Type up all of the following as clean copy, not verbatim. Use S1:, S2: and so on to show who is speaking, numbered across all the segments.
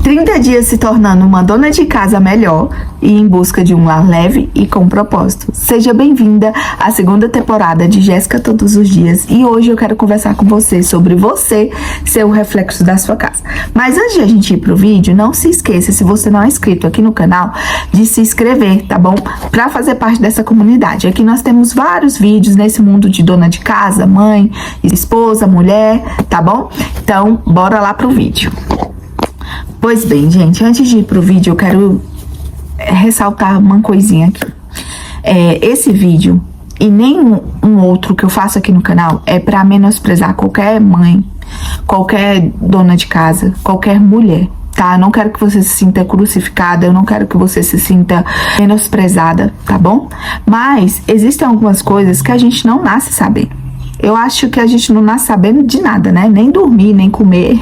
S1: 30 dias se tornando uma dona de casa melhor e em busca de um lar leve e com propósito. Seja bem-vinda à segunda temporada de Jéssica Todos os Dias e hoje eu quero conversar com você sobre você ser o reflexo da sua casa. Mas antes de a gente ir pro vídeo, não se esqueça, se você não é inscrito aqui no canal, de se inscrever, tá bom? Para fazer parte dessa comunidade. Aqui nós temos vários vídeos nesse mundo de dona de casa, mãe, esposa, mulher, tá bom? Então, bora lá pro vídeo. Pois bem, gente, antes de ir pro vídeo, eu quero ressaltar uma coisinha aqui. Esse vídeo e nenhum outro que eu faço aqui no canal é para menosprezar qualquer mãe, qualquer dona de casa, qualquer mulher, tá? Eu não quero que você se sinta crucificada, eu não quero que você se sinta menosprezada, tá bom? Mas existem algumas coisas que a gente não nasce sabendo. Eu acho que a gente não nasce sabendo de nada, né? Nem dormir, nem comer.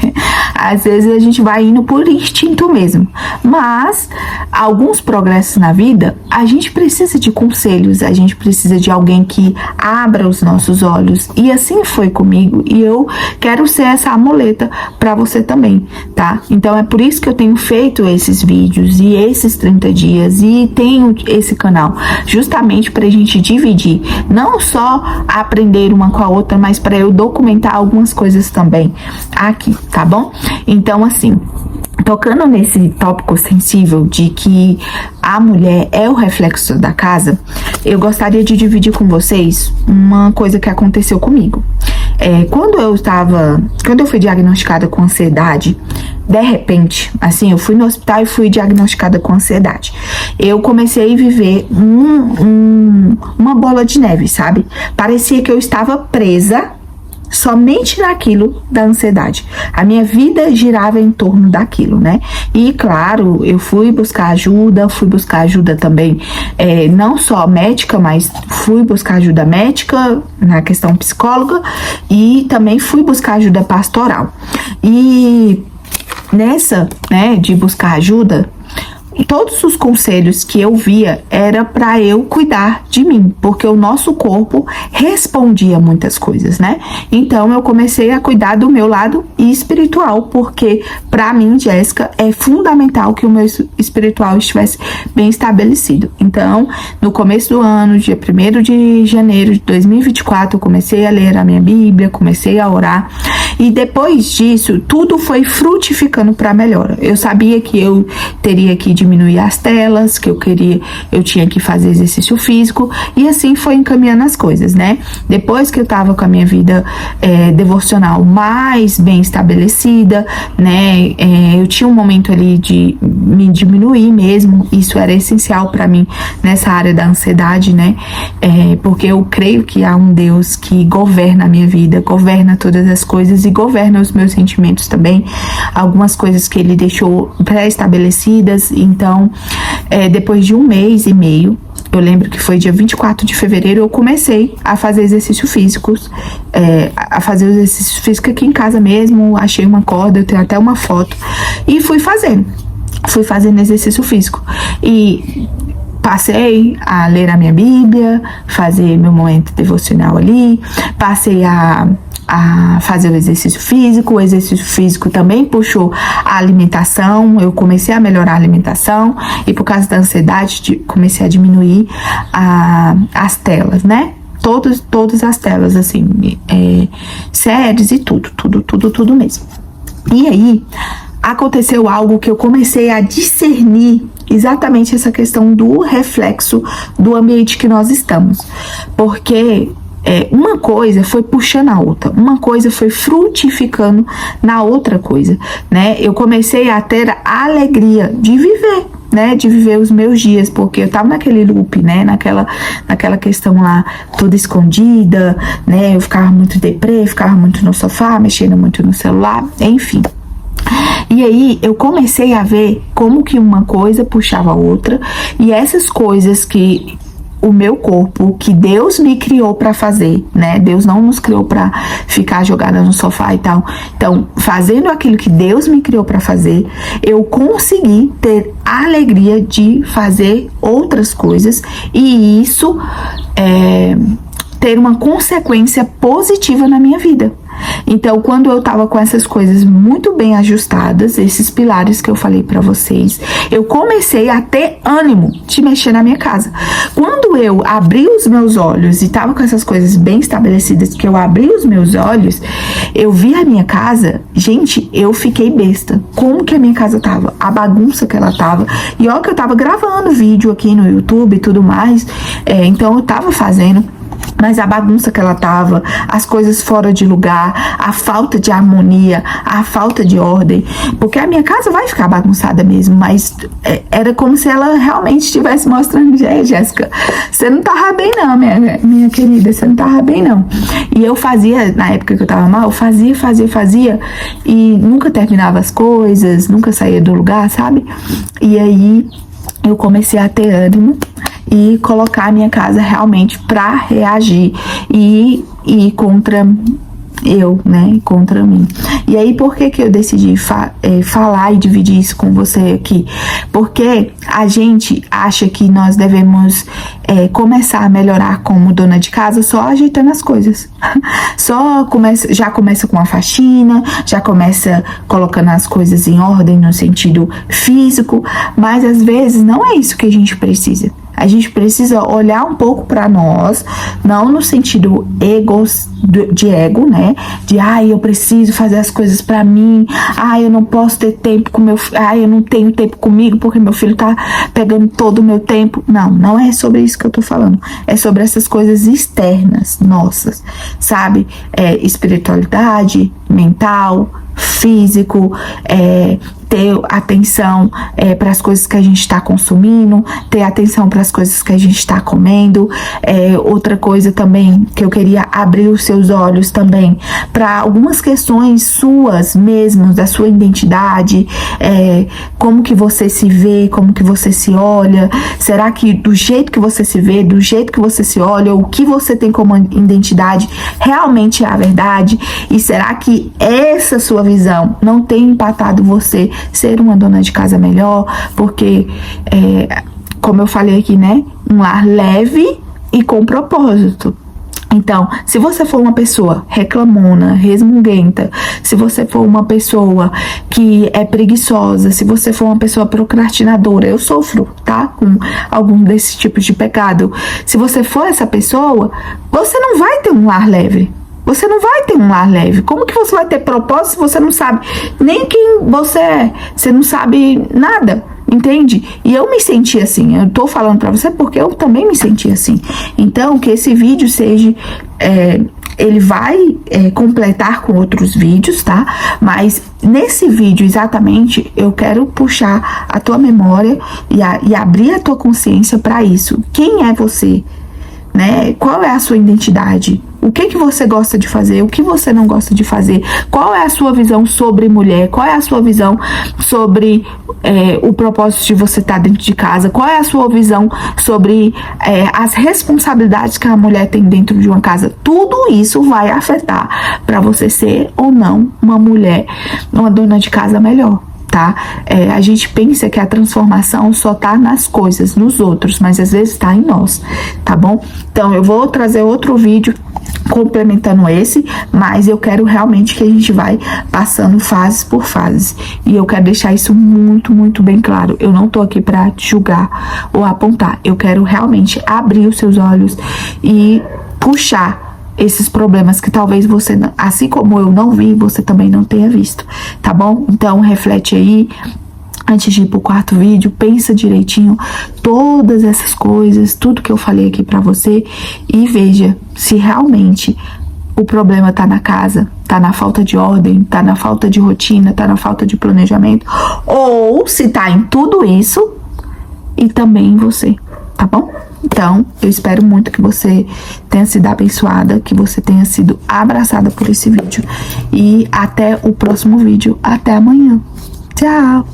S1: Às vezes a gente vai indo por instinto mesmo. Mas alguns progressos na vida, a gente precisa de conselhos, a gente precisa de alguém que abra os nossos olhos. E assim foi comigo. E eu quero ser essa amuleta para você também, tá? Então é por isso que eu tenho feito esses vídeos e esses 30 dias e tenho esse canal. Justamente pra gente dividir. Não só aprender uma com a outra, mas para eu documentar algumas coisas também aqui, tá bom? Então, assim, tocando nesse tópico sensível de que a mulher é o reflexo da casa, eu gostaria de dividir com vocês uma coisa que aconteceu comigo. Quando eu fui diagnosticada com ansiedade, de repente, assim, eu fui no hospital e fui diagnosticada com ansiedade. Eu comecei a viver uma bola de neve, sabe? Parecia que eu estava presa somente naquilo da ansiedade. A minha vida girava em torno daquilo, né? E claro, eu fui buscar ajuda também, não só médica, mas fui buscar ajuda médica na questão psicóloga e também fui buscar ajuda pastoral. E nessa, né, de buscar ajuda, todos os conselhos que eu via era para eu cuidar de mim, porque o nosso corpo respondia muitas coisas, né? Então eu comecei a cuidar do meu lado espiritual, porque para mim, Jéssica, é fundamental que o meu espiritual estivesse bem estabelecido. Então, no começo do ano, dia 1º de janeiro de 2024, eu comecei a ler a minha Bíblia, comecei a orar, e depois disso, tudo foi frutificando para melhora. Eu sabia que eu teria que diminuir as telas, que eu tinha que fazer exercício físico, e assim foi encaminhando as coisas, né? Depois que eu tava com a minha vida devocional mais bem estabelecida, né? Eu tinha um momento ali de me diminuir mesmo, isso era essencial para mim nessa área da ansiedade, né? Porque eu creio que há um Deus que governa a minha vida, governa todas as coisas e governa os meus sentimentos também, algumas coisas que ele deixou pré-estabelecidas. Então, depois de 1 mês e meio, eu lembro que foi dia 24 de fevereiro, eu comecei a fazer exercícios físicos, a fazer exercício físico aqui em casa mesmo, achei uma corda, eu tenho até uma foto, e fui fazendo exercício físico, e passei a ler a minha Bíblia, fazer meu momento devocional ali, passei a fazer o exercício físico também puxou a alimentação, eu comecei a melhorar a alimentação e por causa da ansiedade comecei a diminuir as telas, né? Todas as telas, assim, séries e tudo mesmo. E aí, aconteceu algo que eu comecei a discernir exatamente essa questão do reflexo do ambiente que nós estamos, porque uma coisa foi puxando a outra, uma coisa foi frutificando na outra coisa, né? Eu comecei a ter a alegria de viver, né? De viver os meus dias, porque eu tava naquele loop, né? Naquela questão lá, toda escondida, né? Eu ficava muito deprê, ficava muito no sofá, mexendo muito no celular, enfim. E aí eu comecei a ver como que uma coisa puxava a outra, e essas coisas que o meu corpo, que Deus me criou para fazer, né? Deus não nos criou para ficar jogada no sofá e tal. Então, fazendo aquilo que Deus me criou para fazer, eu consegui ter a alegria de fazer outras coisas, e isso ter uma consequência positiva na minha vida. Então, quando eu tava com essas coisas muito bem ajustadas, esses pilares que eu falei pra vocês, eu comecei a ter ânimo de mexer na minha casa. Quando eu abri os meus olhos e tava com essas coisas bem estabelecidas, que eu abri os meus olhos, eu vi a minha casa, gente, eu fiquei besta. Como que a minha casa tava? A bagunça que ela tava. E ó que eu tava gravando vídeo aqui no YouTube e tudo mais, então eu tava fazendo. Mas a bagunça que ela tava, as coisas fora de lugar, a falta de harmonia, a falta de ordem, porque a minha casa vai ficar bagunçada mesmo, mas era como se ela realmente estivesse mostrando, Jéssica, você não tava bem não, minha querida, você não tava bem não. E eu fazia, na época que eu tava mal, eu fazia, e nunca terminava as coisas, nunca saía do lugar, sabe? E aí eu comecei a ter ânimo e colocar a minha casa realmente pra reagir e contra eu, né, contra mim. E aí, por que eu decidi falar e dividir isso com você aqui? Porque a gente acha que nós devemos começar a melhorar como dona de casa só ajeitando as coisas. Já começa com a faxina, já começa colocando as coisas em ordem no sentido físico, mas às vezes não é isso que a gente precisa. A gente precisa olhar um pouco para nós, não no sentido de ego, né? De, eu preciso fazer as coisas para mim. Eu não posso ter tempo com meu filho. Eu não tenho tempo comigo porque meu filho tá pegando todo o meu tempo. Não é sobre isso que eu tô falando. É sobre essas coisas externas nossas, sabe? Espiritualidade, mental, físico, ter atenção para as coisas que a gente está consumindo, ter atenção para as coisas que a gente está comendo. Outra coisa também que eu queria abrir os seus olhos também para algumas questões suas mesmo, da sua identidade, como que você se vê, como que você se olha. Será que do jeito que você se vê, do jeito que você se olha, o que você tem como identidade realmente é a verdade? E será que essa sua visão não tem impactado você ser uma dona de casa melhor? Porque, como eu falei aqui, né? Um lar leve e com propósito. Então, se você for uma pessoa reclamona, resmunguenta, se você for uma pessoa que é preguiçosa, se você for uma pessoa procrastinadora, eu sofro, tá? Com algum desses tipos de pecado. Se você for essa pessoa, você não vai ter um lar leve. Você não vai ter um lar leve. Como que você vai ter propósito se você não sabe nem quem você é? Você não sabe nada, entende? E eu me senti assim. Eu tô falando pra você porque eu também me senti assim. Então, que esse vídeo seja... ele vai completar com outros vídeos, tá? Mas nesse vídeo, exatamente, eu quero puxar a tua memória e abrir a tua consciência pra isso. Quem é você? Né? Qual é a sua identidade? O que você gosta de fazer? O que você não gosta de fazer? Qual é a sua visão sobre mulher? Qual é a sua visão sobre o propósito de você estar dentro de casa? Qual é a sua visão sobre as responsabilidades que a mulher tem dentro de uma casa? Tudo isso vai afetar para você ser ou não uma mulher, uma dona de casa melhor. Tá? A gente pensa que a transformação só tá nas coisas, nos outros, mas às vezes tá em nós, tá bom? Então eu vou trazer outro vídeo complementando esse, mas eu quero realmente que a gente vai passando fases por fases, e eu quero deixar isso muito, muito bem claro. Eu não tô aqui pra julgar ou apontar, eu quero realmente abrir os seus olhos e puxar esses problemas que talvez você, assim como eu não vi, você também não tenha visto, tá bom? Então reflete aí, antes de ir pro quarto vídeo, pensa direitinho todas essas coisas, tudo que eu falei aqui pra você, e veja se realmente o problema tá na casa, tá na falta de ordem, tá na falta de rotina, tá na falta de planejamento, ou se tá em tudo isso e também em você, tá bom? Então, eu espero muito que você tenha sido abençoada, que você tenha sido abraçada por esse vídeo. E até o próximo vídeo. Até amanhã. Tchau!